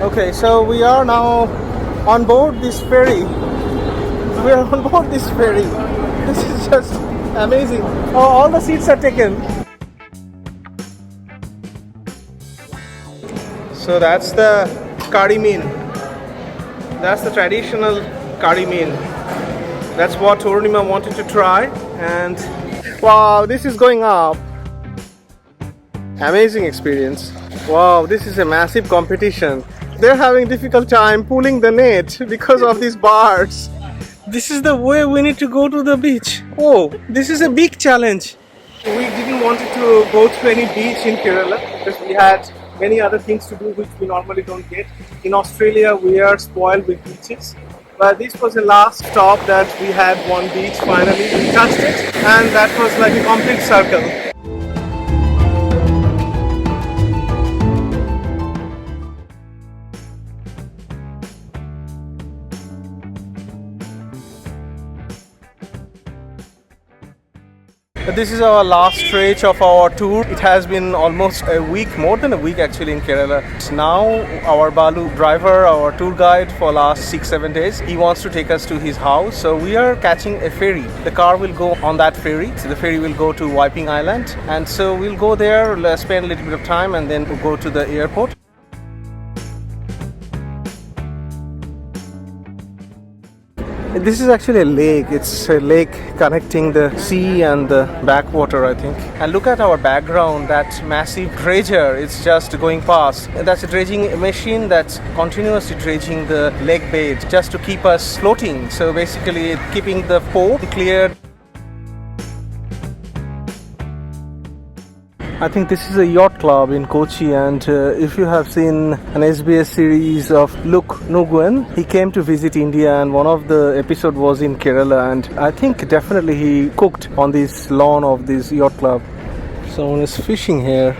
Okay, so we are now on board this ferry. We are on board this ferry. This is just amazing. Oh, all the seats are taken. So that's the Karimeen. That's the traditional Karimeen. That's what Ornima wanted to try. And wow, this is going up. Amazing experience. Wow, this is a massive competition. They're having difficult time pulling the net because of these bars. This is the way we need to go to the beach. Oh, this is a big challenge. We didn't want to go to any beach in Kerala because we had many other things to do which we normally don't get. In Australia, we are spoiled with beaches. But this was the last stop that we had one beach finally. We touched it and that was like a complete circle. This is our last stretch of our tour. It has been almost a week, more than a week actually in Kerala. Now our Balu driver, our tour guide for last 6-7 days, he wants to take us to his house. So we are catching a ferry. The car will go on that ferry. So the ferry will go to Vypin Island. And so we'll go there, spend a little bit of time and then we'll go to the airport. This is actually a lake. It's a lake connecting the sea and the backwater, I think. And look at our background, that massive dredger. It's just going past. That's a dredging machine that's continuously dredging the lake bed just to keep us floating. So basically keeping the port clear. I think this is a yacht club in Kochi, and if you have seen an SBS series of Luke Nguyen, he came to visit India and one of the episode was in Kerala, and I think definitely he cooked on this lawn of this yacht club. Someone is fishing here.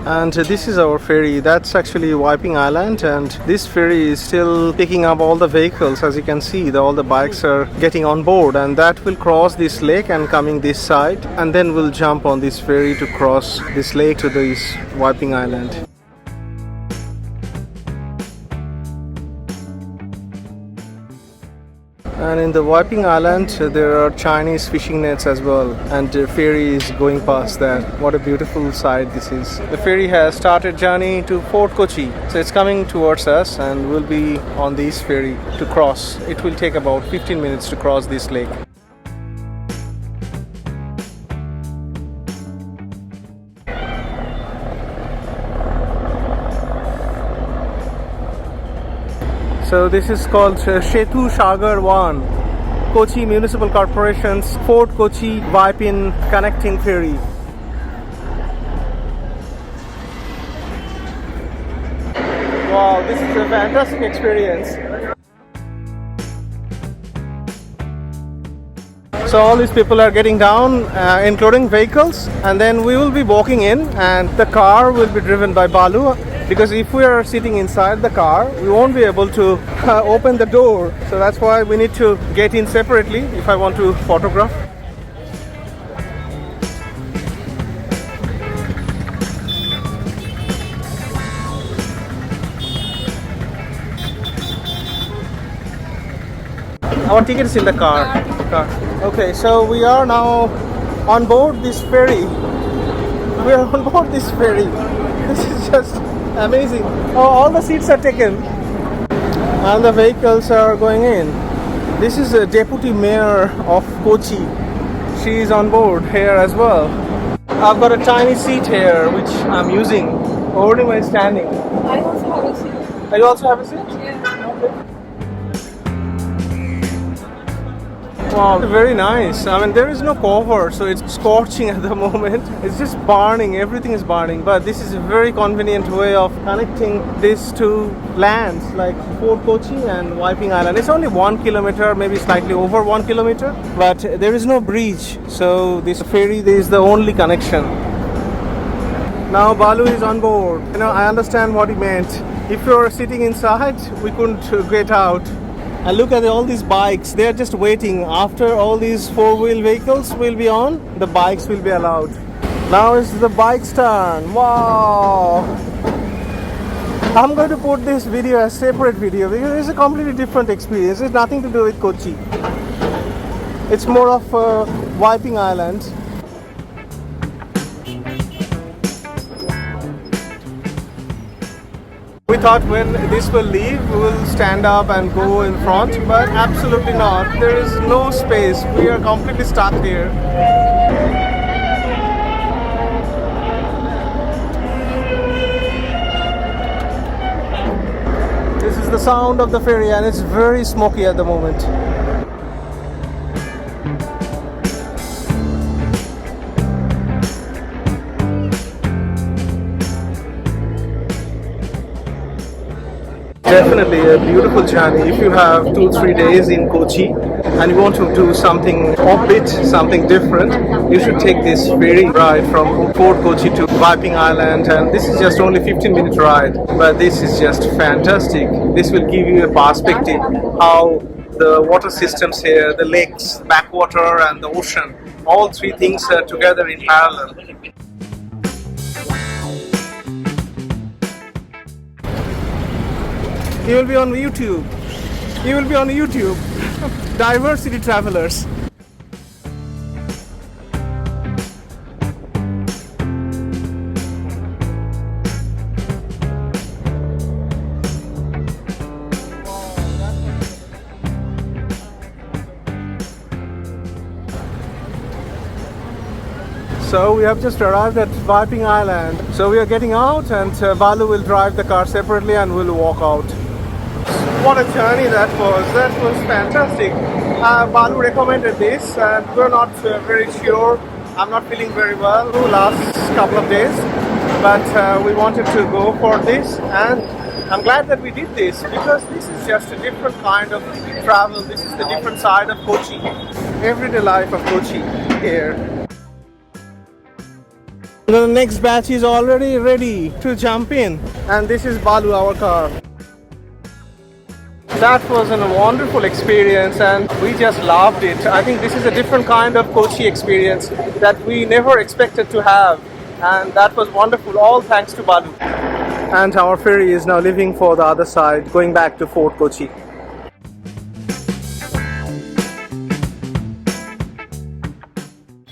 And this is our ferry. That's actually Vypin Island, and this ferry is still picking up all the vehicles. As you can see, all the bikes are getting on board, and that will cross this lake and coming this side, and then we'll jump on this ferry to cross this lake to this Vypin Island. And in the Vypin Island, there are Chinese fishing nets as well, and the ferry is going past that. What a beautiful sight this is. The ferry has started journey to Fort Kochi, so it's coming towards us, and we'll be on this ferry to cross. It will take about 15 minutes to cross this lake. So this is called Setu Sagar 1, Kochi Municipal Corporation's Fort Kochi Vypin connecting ferry. Wow, this is a fantastic experience. So all these people are getting down, including vehicles, and then we will be walking in, and the car will be driven by Balu. Because if we are sitting inside the car, we won't be able to open the door. So that's why we need to get in separately if I want to photograph. Our ticket is in the car. Okay, so we are now on board this ferry. We are on board this ferry. This is just amazing. Oh, all the seats are taken and the vehicles are going in. This is the deputy mayor of Kochi. She is on board here as well. I've got a tiny seat here which I'm using. Ornima is standing. I also have a seat. You also have a seat? Yeah. Okay. Wow, very nice. I mean, there is no cover, so it's scorching at the moment. It's just burning, everything is burning. But this is a very convenient way of connecting these two lands, like Fort Kochi and Vypin Island. It's only 1 kilometer, maybe slightly over 1 kilometer, but there is no bridge. So this ferry is the only connection. Now Balu is on board. You know, I understand what he meant. If you're sitting inside, we couldn't get out. And look at all these bikes, they're just waiting. After all these four-wheel vehicles will be on, the bikes will be allowed. Now is the bike's turn. Wow! I'm going to put this video as separate video because it's a completely different experience. It's nothing to do with Kochi. It's more of Vypin Island. We thought when this will leave, we will stand up and go in front, but absolutely not. There is no space. We are completely stuck here. This is the sound of the ferry and it's very smoky at the moment. Definitely a beautiful journey. If you have 2-3 days in Kochi and you want to do something offbeat, something different, you should take this ferry ride from Fort Kochi to Vypin Island, and this is just only 15-minute ride, but this is just fantastic. This will give you a perspective how the water systems here, the lakes, backwater and the ocean, all three things are together in parallel. You will be on YouTube. You will be on YouTube. Diversity travelers. So we have just arrived at Vypin Island. So we are getting out and Balu will drive the car separately and we'll walk out. What a journey that was. That was fantastic. Balu recommended this and we're not very sure. I'm not feeling very well the last couple of days, but we wanted to go for this, and I'm glad that we did this because this is just a different kind of travel. This is the different side of Kochi, everyday life of Kochi here. The next batch is already ready to jump in, and this is Balu, our car. That was a wonderful experience and we just loved it. I think this is a different kind of Kochi experience that we never expected to have, and that was wonderful, all thanks to Balu. And our ferry is now leaving for the other side, going back to Fort Kochi.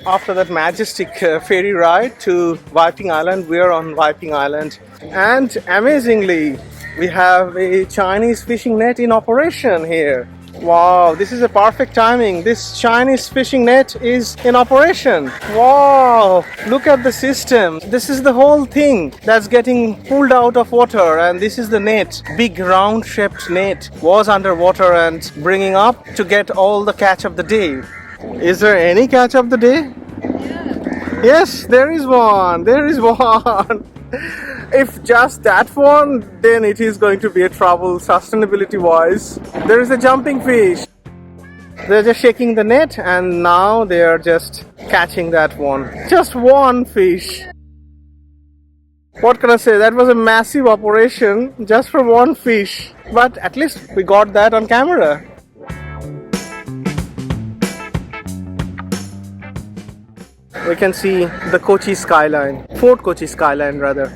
After that majestic ferry ride to Vypin Island, we are on Vypin Island, and amazingly we have a Chinese fishing net in operation here. Wow, this is a perfect timing. This Chinese fishing net is in operation. Wow, look at the system. This is the whole thing that's getting pulled out of water, and this is the net. Big round shaped net was underwater and bringing up to get all the catch of the day. Is there any catch of the day? Yeah. Yes, there is one. There is one. If just that one, then it is going to be a trouble sustainability wise. There is a jumping fish. They're just shaking the net and now they are just catching that one. Just one fish. What can I say? That was a massive operation just for one fish. But at least we got that on camera. We can see the Kochi skyline, Fort Kochi skyline rather.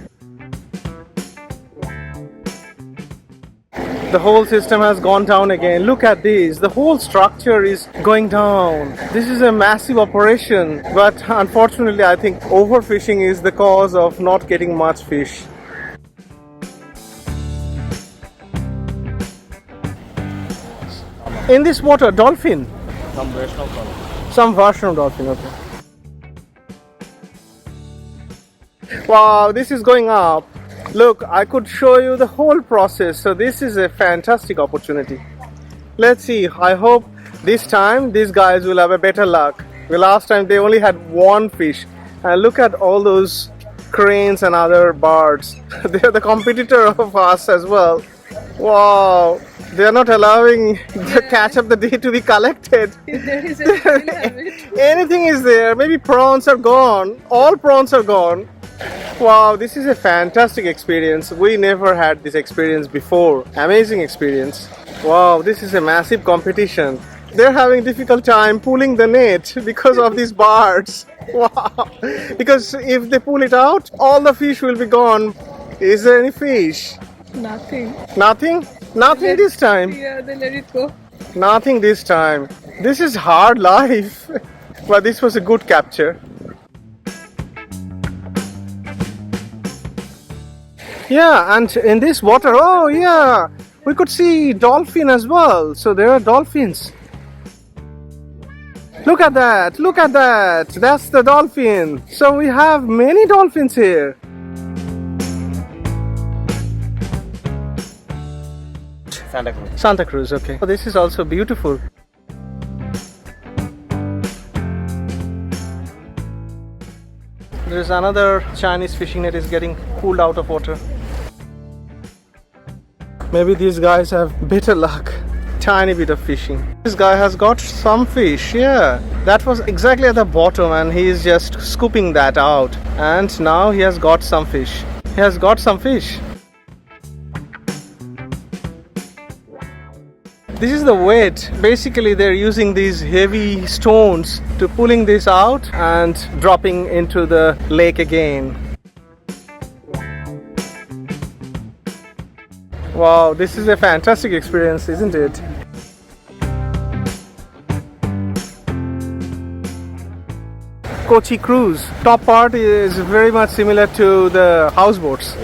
The whole system has gone down again. Look at this. The whole structure is going down. This is a massive operation, but unfortunately I think overfishing is the cause of not getting much fish. In this water, dolphin? Some version of dolphin. Some version of dolphin, okay. Wow, this is going up. Look, I could show you the whole process. So this is a fantastic opportunity. Let's see. I hope this time these guys will have a better luck. The last time they only had one fish. And look at all those cranes and other birds. They are the competitor of us as well. Wow. They are not allowing the catch of the day to be collected. If there is anything, anything is there. Maybe prawns are gone. All prawns are gone. Wow, this is a fantastic experience. We never had this experience before. Amazing experience. Wow, this is a massive competition. They're having difficult time pulling the net because of these birds. Wow. Because if they pull it out, all the fish will be gone. Is there any fish? Nothing. Nothing? Nothing this time. Yeah, they let it go. Nothing this time. This is hard life. But this was a good capture. Yeah, and in this water, oh yeah, we could see dolphin as well. So there are dolphins. Look at that, look at that. That's the dolphin. So we have many dolphins here. Santa Cruz. Santa Cruz, okay. Oh, this is also beautiful. There's another Chinese fishing net is getting pulled out of water. Maybe these guys have better luck. Tiny bit of fishing. This guy has got some fish, yeah. That was exactly at the bottom and he is just scooping that out. And now he has got some fish. He has got some fish. This is the weight. Basically they're using these heavy stones to pulling this out and dropping into the lake again. Wow, this is a fantastic experience, isn't it? Kochi cruise. Top part is very much similar to the houseboats.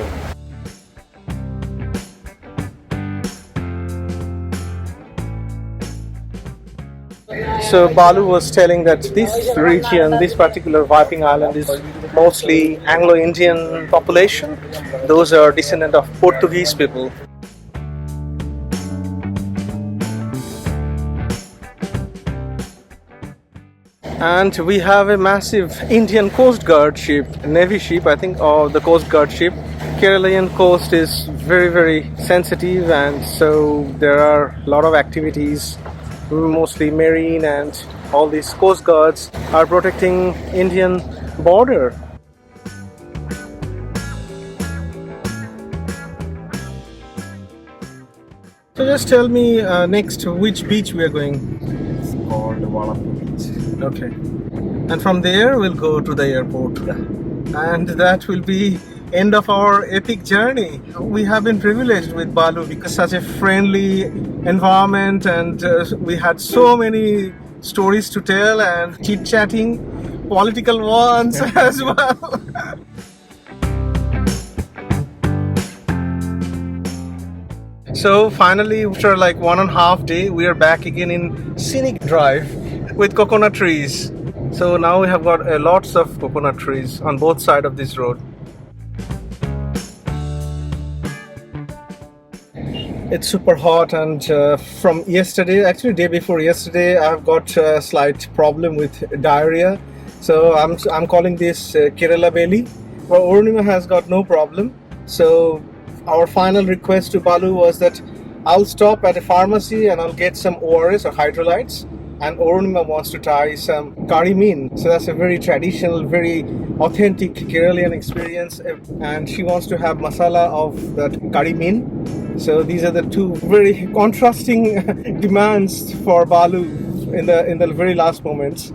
So Balu was telling that this region, this particular Vypin Island is mostly Anglo-Indian population. Those are descendant of Portuguese people. And we have a massive Indian Coast Guard ship, Navy ship, I think, or the Coast Guard ship. Keralian coast is very, very sensitive, and so there are a lot of activities, mostly marine, and all these coast guards are protecting Indian border. So just tell me next which beach we are going. It's called Beach. Okay. And from there we'll go to the airport. And that will be end of our epic journey. We have been privileged with Balu because such a friendly environment, and we had so many stories to tell and chit-chatting, political ones as well. So finally, after like 1.5 days, we are back again in scenic drive with coconut trees. So now we have got lots of coconut trees on both sides of this road. It's super hot, and from yesterday, actually day before yesterday, I've got a slight problem with diarrhea. So I'm calling this Kerala belly. Well, Orunima has got no problem. So our final request to Balu was that I'll stop at a pharmacy and I'll get some ORS or hydrolytes. And Orunima wants to try some Karimeen. So that's a very traditional, very authentic Keralian experience. And she wants to have masala of that Karimeen. So these are the two very contrasting demands for Balu in the very last moments.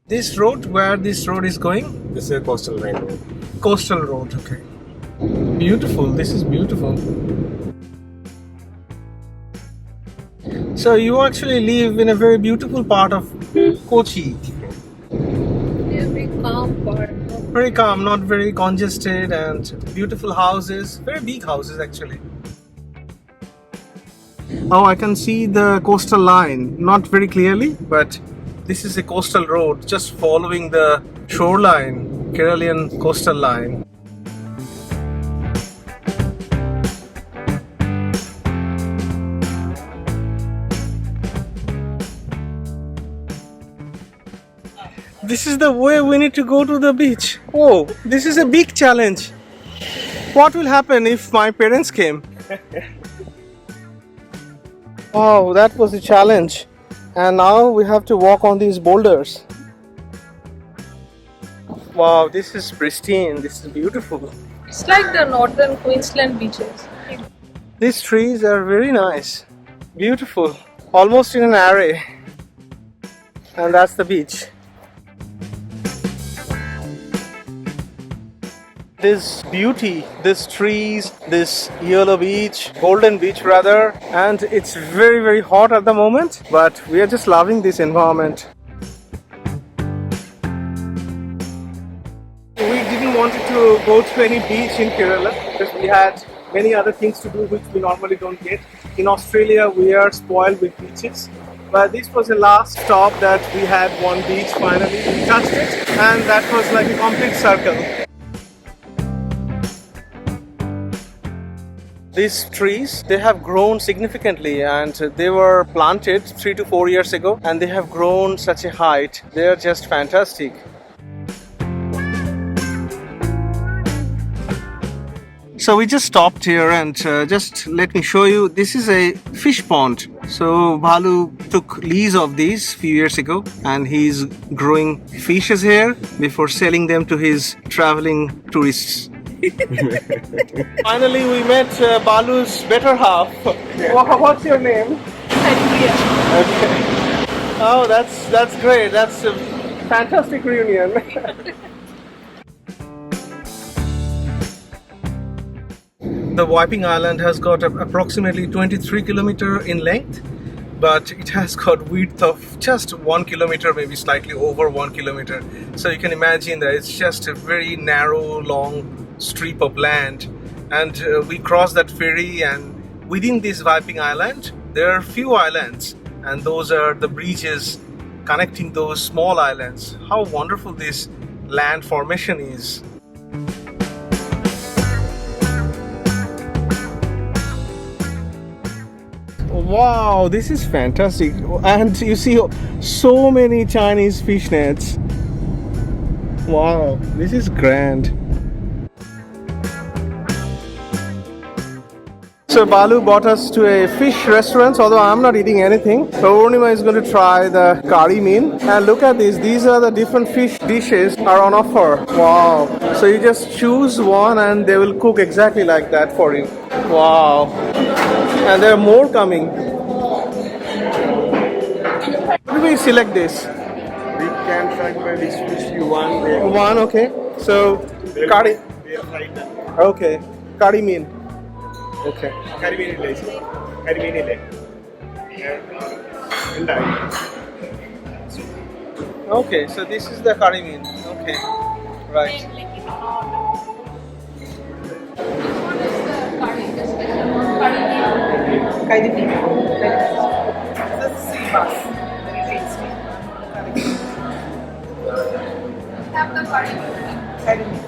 This road, where this road is going? This is a coastal line road. Coastal road, okay. Beautiful, this is beautiful. So you actually live in a very beautiful part of Kochi. Yeah, very calm part. Very calm, not very congested, and beautiful houses, very big houses actually. Oh, I can see the coastal line, not very clearly, but this is a coastal road just following the shoreline, Keralian coastal line. This is the way we need to go to the beach. Oh, this is a big challenge. What will happen if my parents came? Oh, that was a challenge. And now we have to walk on these boulders. Wow, this is pristine. This is beautiful. It's like the northern Queensland beaches. These trees are very nice. Beautiful. Almost in an array. And that's the beach. This beauty, this trees, this yellow beach, golden beach rather, and it's very, very hot at the moment, but we are just loving this environment. We didn't want to go to any beach in Kerala because we had many other things to do which we normally don't get. In Australia, we are spoiled with beaches. But this was the last stop that we had one beach finally. We touched it, and that was like a complete circle. These trees, they have grown significantly, and they were planted 3 to 4 years ago, and they have grown such a height. They are just fantastic. So we just stopped here, and just let me show you. This is a fish pond. So Balu took lease of these few years ago, and he's growing fishes here before selling them to his traveling tourists. Finally, we met Balu's better half. What's your name? Okay. Oh, that's great. That's a fantastic reunion. The Vypin Island has got approximately 23 kilometers in length, but it has got width of just 1 kilometer, maybe slightly over 1 kilometer. So you can imagine that it's just a very narrow, long strip of land. And we crossed that ferry, and within this Vypin Island, there are few islands, and those are the bridges connecting those small islands. How wonderful this land formation is. Wow, this is fantastic. And you see so many Chinese fish nets. Wow, this is grand. So Balu brought us to a fish restaurant, although I'm not eating anything. So Purnima is going to try the Karimeen. And look at this, these are the different fish dishes are on offer. Wow. So you just choose one and they will cook exactly like that for you. Wow. And there are more coming. How do we select this? We can try which fish you want. One, okay. So, Kari. Okay. Karimeen. Okay. Karimeen Okay, so this is the Karimeen. Okay. Right. Karimeen. That's sea bass. Very tasty. Have the Karimeen.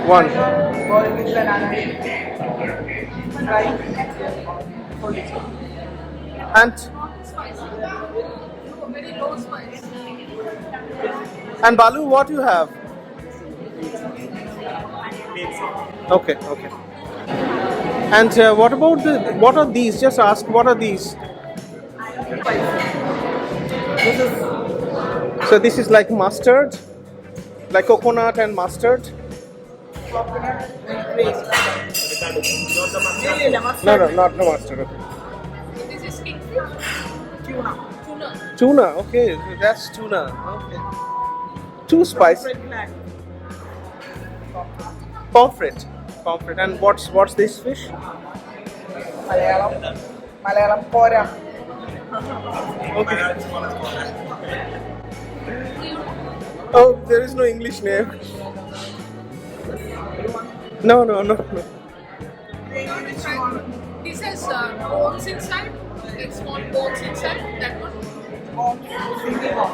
One. Boiled with banana. Right. And Very low spice. Balu, what do you have? Okay, okay. And what about what are these? Just ask, what are these? So this is like mustard, like coconut and mustard. No, not no mustard. Okay. So this is kingfish? Tuna. Tuna, okay, that's tuna. Okay. Too spicy. Pomfret. And what's this fish? Malayalam Kora. Okay. Oh, there is no English name. No. This has bones inside, like small bones inside. That one. Single.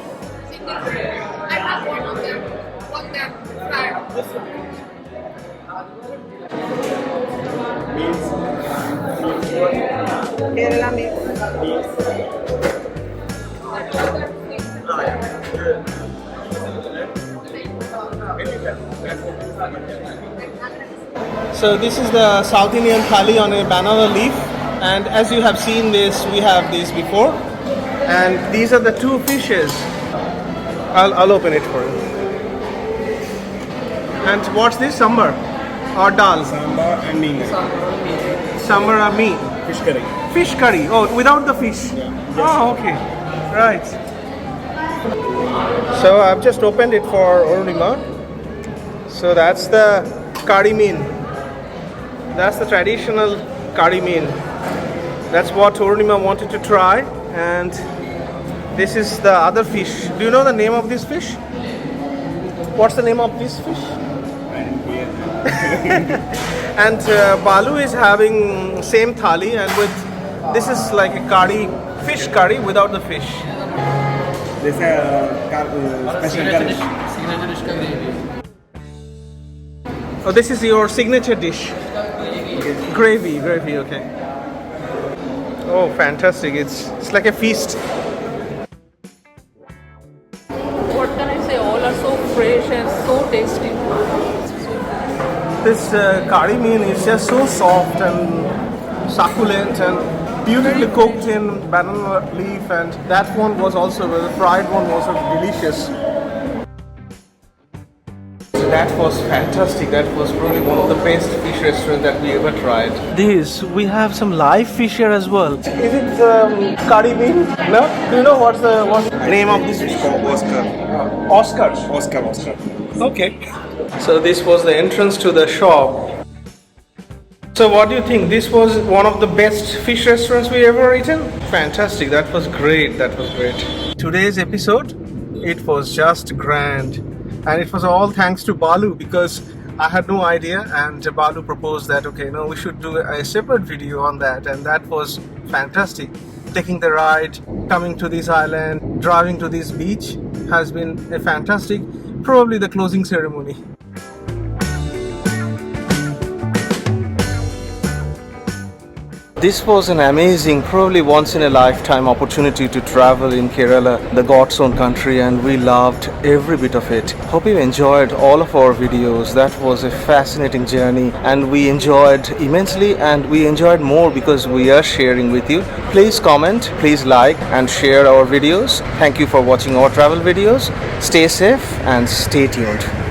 I have one of them. One that fried. Kerala means. So this is the South Indian Thali on a banana leaf, and as you have seen this, we have this before, and these are the two fishes. I'll open it for you. And what's this? Sambar or dal? Sambar and meat. Sambar or meat? Fish curry. Fish curry. Oh, without the fish. Yeah. Oh, okay. Right. So I've just opened it for Orunima. So that's the Karimeen. That's the traditional Karimeen. That's what Orunima wanted to try. And this is the other fish. Do you know the name of this fish? What's the name of this fish? And Balu is having same thali, and with this is like a curry, fish curry without the fish. This is a special curry. Signature dish ka gravy. Oh, this is your signature dish. Gravy, okay. Oh, fantastic! It's like a feast. What can I say? All are so fresh and so tasty. This curry mean is just so soft and succulent and beautifully cooked in banana leaf, and that one was also, the fried one was delicious. That was fantastic. That was probably one of the best fish restaurants that we ever tried. This, we have some live fish here as well. Is it curry bean? No? Do you know what's the name of this fish? It's called Oscar. Oscar. Okay. So this was the entrance to the shop. So what do you think? This was one of the best fish restaurants we ever eaten? Fantastic. That was great. Today's episode, it was just grand. And it was all thanks to Balu, because I had no idea, and Balu proposed that, okay, no, we should do a separate video on that, and that was fantastic. Taking the ride, coming to this island, driving to this beach has been a fantastic, probably the closing ceremony. This was an amazing, probably once in a lifetime opportunity to travel in Kerala, the God's own country, and we loved every bit of it. Hope you enjoyed all of our videos. That was a fascinating journey, and we enjoyed immensely, and we enjoyed more because we are sharing with you. Please comment, please like and share our videos. Thank you for watching our travel videos. Stay safe and stay tuned.